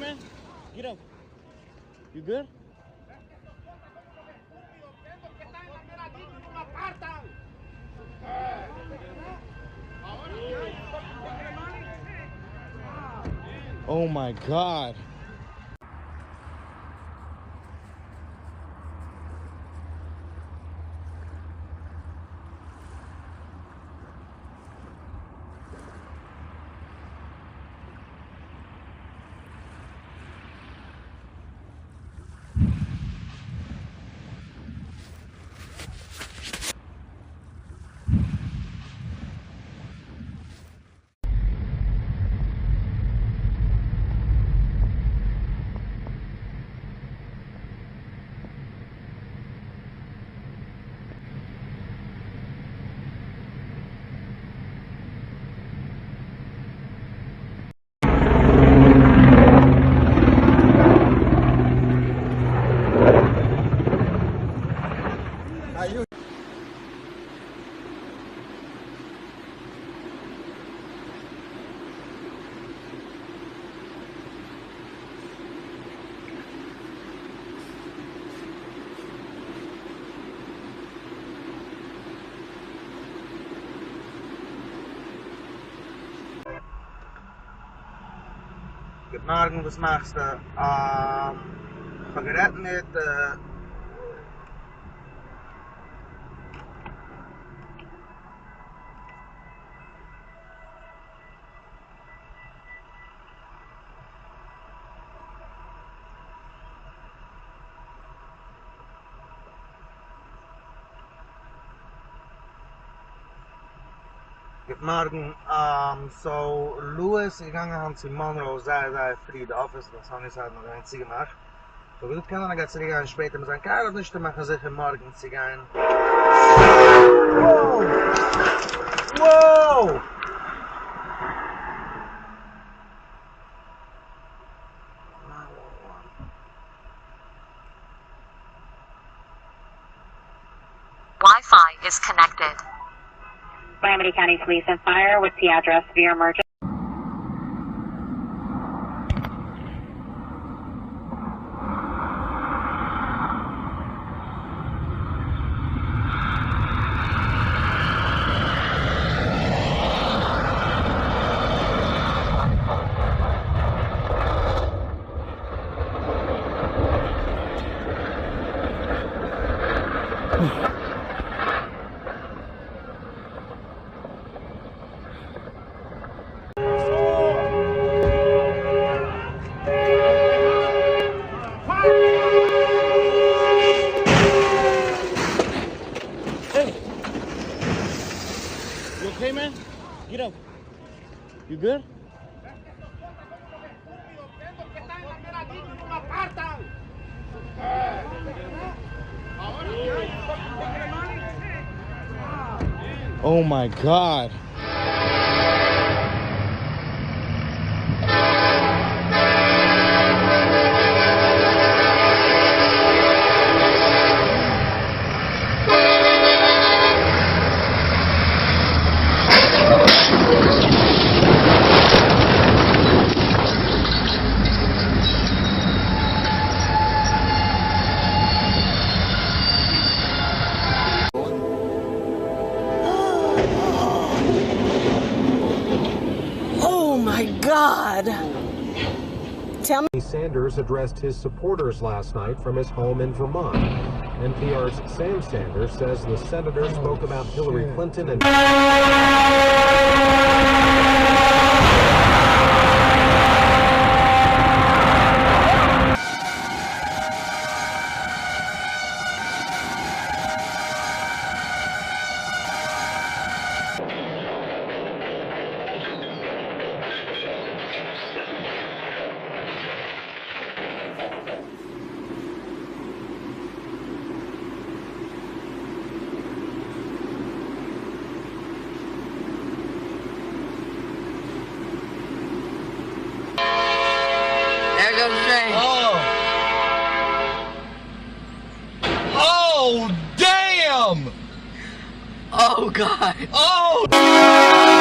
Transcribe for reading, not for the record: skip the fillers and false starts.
man? Get up. You good? Oh my God. Guten Morgen, was machst du? Ich habe geredet mit Guten Morgen, so Louis gegangen haben zu Monroe, sei free the office, das haben wir halt noch ein Ziel gemacht. So gut kann dann ganz sicher später sagen, kann nicht machen sicher morgen zu gehen. Wow! Wow! Wi-Fi is connected. Miami County Police and Fire, what's the address of your emergency? You okay, man? Get up. You good? Oh my God. God. Tell me. Sanders addressed his supporters last night from his home in Vermont. NPR's Sam Sanders says the senator spoke about Hillary Clinton and... Oh, damn! Oh, God. Oh!